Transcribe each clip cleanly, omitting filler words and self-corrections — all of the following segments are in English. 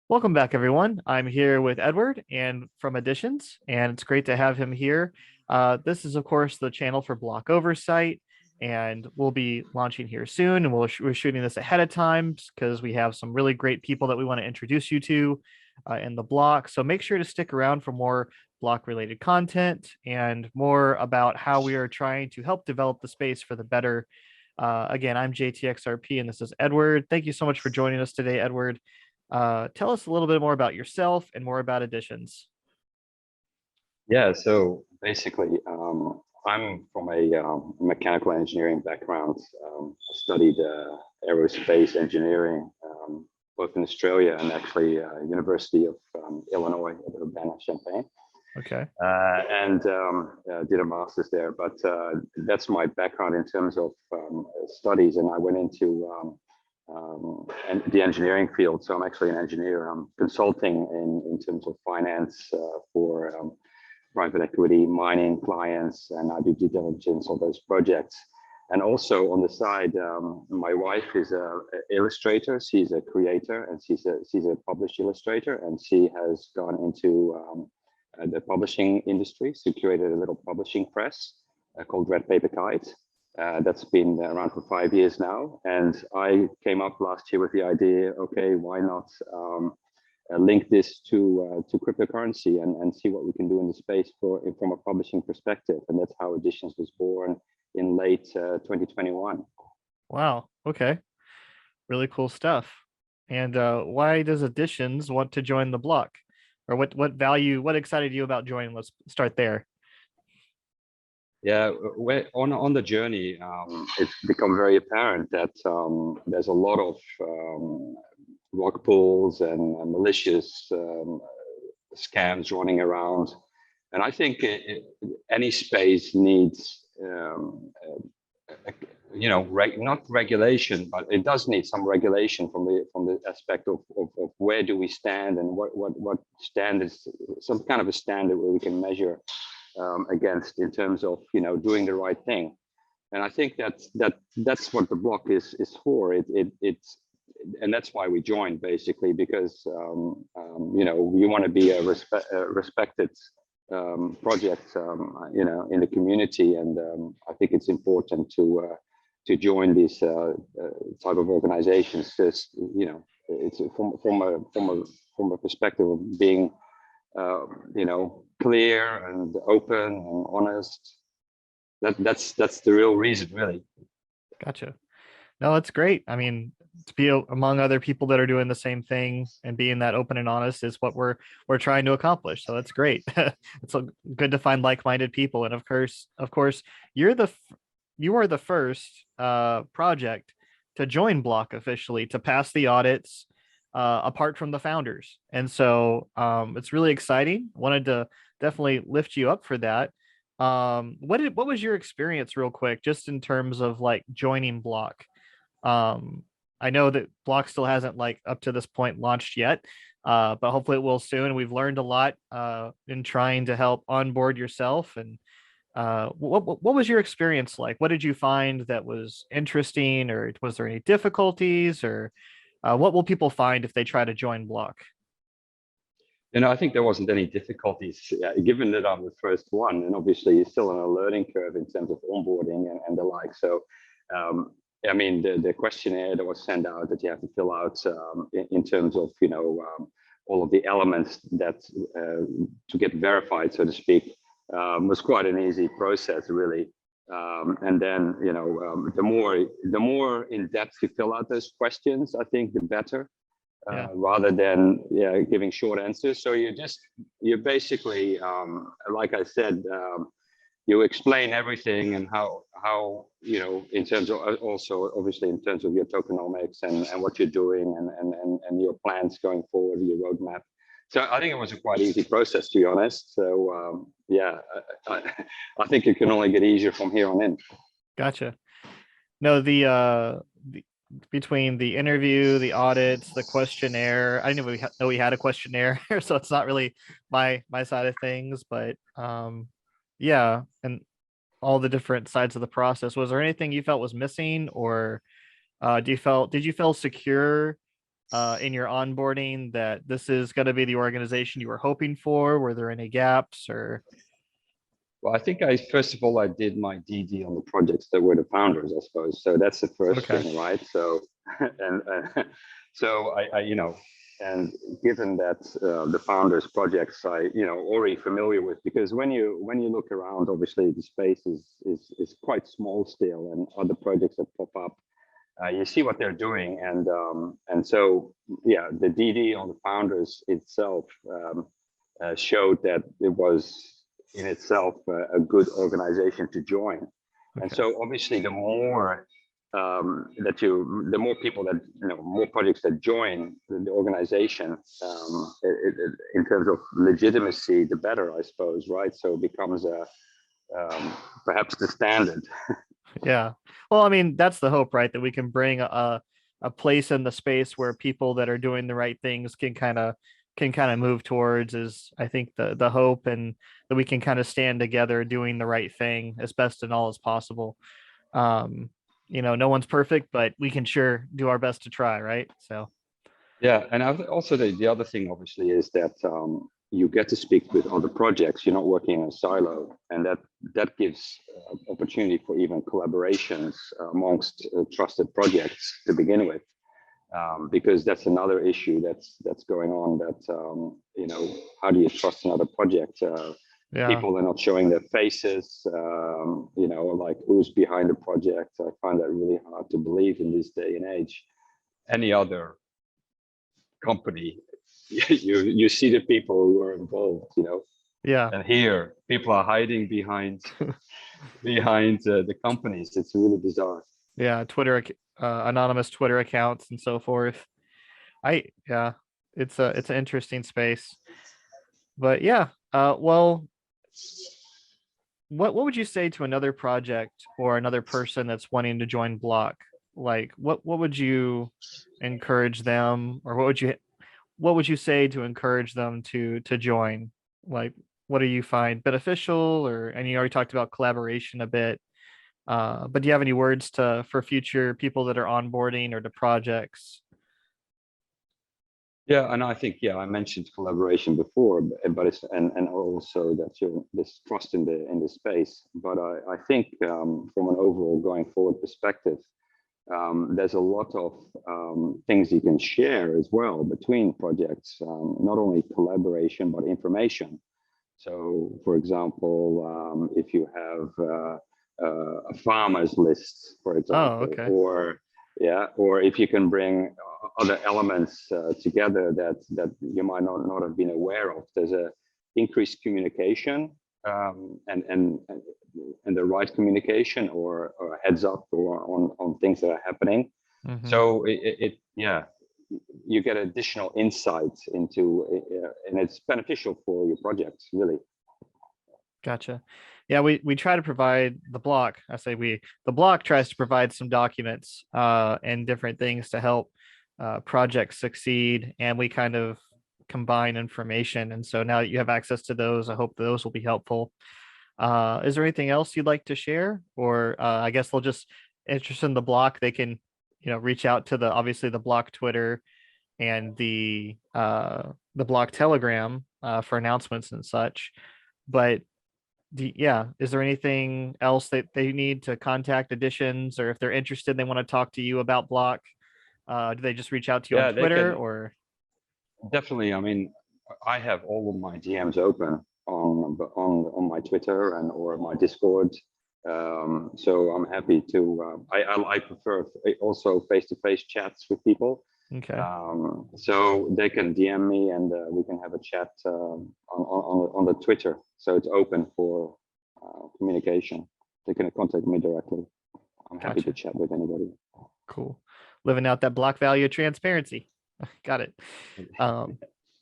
Welcome back, everyone. I'm here with Edward and from Additions, and it's great to have him here. This is, of course, the channel for Bloc Oversight, and we'll be launching here soon. And we're shooting this ahead of time because we have some really great people that we want to introduce you to in the block. So make sure to stick around for more block related content and more about how we are trying to help develop the space for the better. Again, I'm JTXRP, and this is Edward. Thank you so much for joining us today, Edward. Tell us a little bit more about yourself and more about Additions. Yeah, so basically, I'm from a mechanical engineering background. I studied aerospace engineering both in Australia and actually University of Illinois at Urbana-Champaign, Okay. and did a master's there. But that's my background in terms of studies, and I went into and the engineering field. So I'm actually an engineer. I'm consulting in terms of finance for private equity, mining clients, and I do due diligence on those projects. And also on the side, my wife is an illustrator. She's a creator, and she's a published illustrator, and she has gone into the publishing industry. She created a little publishing press called Red Paper Kite. That's been around for 5 years now. And I came up last year with the idea, okay, why not link this to cryptocurrency and see what we can do in the space from a publishing perspective. And that's how Additions was born in late 2021. Wow. Okay. Really cool stuff. And why does Additions want to join the block? Or what excited you about joining? Let's start there. Yeah, on the journey, it's become very apparent that there's a lot of rug pulls and malicious scams running around. And I think any space needs, not regulation, but it does need some regulation from the aspect of where do we stand and what standards, some kind of a standard where we can measure against in terms of doing the right thing. And I think that's what the block is for. It's and that's why we joined, basically, because we want to be a respected project in the community, and I think it's important to join these type of organizations. Just it's from a perspective of being clear and open and honest. That's the real reason, really. Gotcha. No, that's great. I mean, to be among other people that are doing the same thing and being that open and honest is what we're trying to accomplish. So that's great. It's good to find like-minded people. And of course, you are the first project to join Block officially, to pass the audits apart from the founders. And so it's really exciting. Wanted to definitely lift you up for that. What was your experience, real quick, just in terms of like joining Block? I know that Block still hasn't, like, up to this point, launched yet, but hopefully it will soon. We've learned a lot in trying to help onboard yourself. And what was your experience like? What did you find that was interesting, or was there any difficulties, or what will people find if they try to join Block? I think there wasn't any difficulties, given that I'm the first one, and obviously you're still on a learning curve in terms of onboarding and the like. So, I mean, the questionnaire that was sent out that you have to fill out in terms of all of the elements that to get verified, so to speak, was quite an easy process, really. And then the more in depth you fill out those questions, I think the better. Yeah. Rather than giving short answers. So you basically, like I said, you explain everything and how in terms of also obviously in terms of your tokenomics and what you're doing and your plans going forward, your roadmap. So I think it was a quite easy process, to be honest. So I think it can only get easier from here on in. Gotcha. No, the between the interview, the audits, the questionnaire, I didn't even know we had a questionnaire, so it's not really my side of things. But yeah, and all the different sides of the process. Was there anything you felt was missing, or did you feel secure in your onboarding that this is going to be the organization you were hoping for? Were there any gaps or? Well, I think first of all, I did my DD on the projects that were the founders, I suppose. So that's the first Okay. thing, right? So, and so I, and given that the founders projects, already familiar with, because when you look around, obviously the space is quite small still, and other projects that pop up, you see what they're doing, and so yeah, the DD on the founders itself showed that it was in itself a good organization to join. Okay. And so obviously the more the more people that, more projects that join the organization, in terms of legitimacy, the better, I suppose, right? So it becomes perhaps the standard. Yeah. Well, I mean, that's the hope, right? That we can bring a place in the space where people that are doing the right things can kind of move towards, is I think the hope, and that we can kind of stand together doing the right thing as best and all as possible. No one's perfect, but we can sure do our best to try, right? So yeah, and also the other thing obviously is that you get to speak with other projects. You're not working in a silo, and that gives opportunity for even collaborations amongst trusted projects to begin with. Because that's another issue that's going on, that how do you trust another project? yeah. People are not showing their faces, like who's behind the project. I find that really hard to believe in this day and age. Any other company, you see the people who are involved, Yeah. and here people are hiding behind the companies. It's really bizarre. Yeah, Twitter, anonymous Twitter accounts and so forth. Yeah, it's an interesting space. But yeah, well, what would you say to another project or another person that's wanting to join Block? Like, what would you encourage them, or what would you say to encourage them to join? Like, what do you find beneficial, or, and you already talked about collaboration a bit. But do you have any words for future people that are onboarding or to projects? Yeah, and I think, I mentioned collaboration before, but it's and also that this trust in the space. But I think from an overall going forward perspective, there's a lot of things you can share as well between projects, not only collaboration but information. So, for example, if you have a farmers list, for example, Okay. or if you can bring other elements together that you might not have been aware of. There's a increased communication, and the right communication, or heads up or on things that are happening. Mm-hmm. So you get additional insights into, and it's beneficial for your projects, really. Gotcha. Yeah, we try to provide the block. The block tries to provide some documents and different things to help projects succeed, and we kind of combine information. And so now that you have access to those, I hope those will be helpful. Is there anything else you'd like to share? Or I guess they'll just interested in the block, they can reach out to obviously the block Twitter and the block Telegram for announcements and such. But is there anything else that they need to contact additions, or if they're interested, they want to talk to you about Block? Do they just reach out to you on Twitter, or? Definitely. I mean, I have all of my DMs open on my Twitter or my Discord. So I'm happy to. I prefer also face-to-face chats with people. Okay. So they can DM me, and we can have a chat on the Twitter. So it's open for communication. They can contact me directly. I'm happy to chat with anybody. Cool. Living out that block value of transparency. Got it.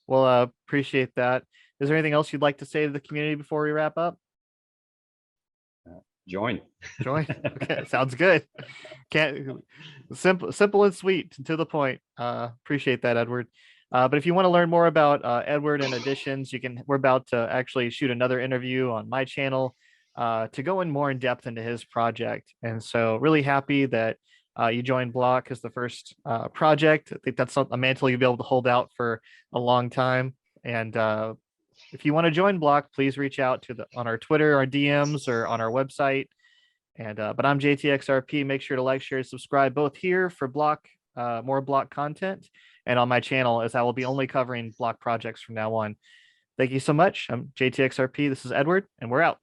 Well, appreciate that. Is there anything else you'd like to say to the community before we wrap up? Join. Okay, sounds good. Simple and sweet, to the point. Appreciate that, Edward. But if you want to learn more about Edward and additions, we're about to actually shoot another interview on my channel to go in more in depth into his project. And so really happy that You joined Block as the first project. I think that's a mantle you'll be able to hold out for a long time. And if you want to join Block, please reach out on our Twitter, our DMs, or on our website. And but I'm JTXRP. Make sure to like, share, subscribe both here for Block, more Block content, and on my channel, as I will be only covering Block projects from now on. Thank you so much. I'm JTXRP. This is Edward, and we're out.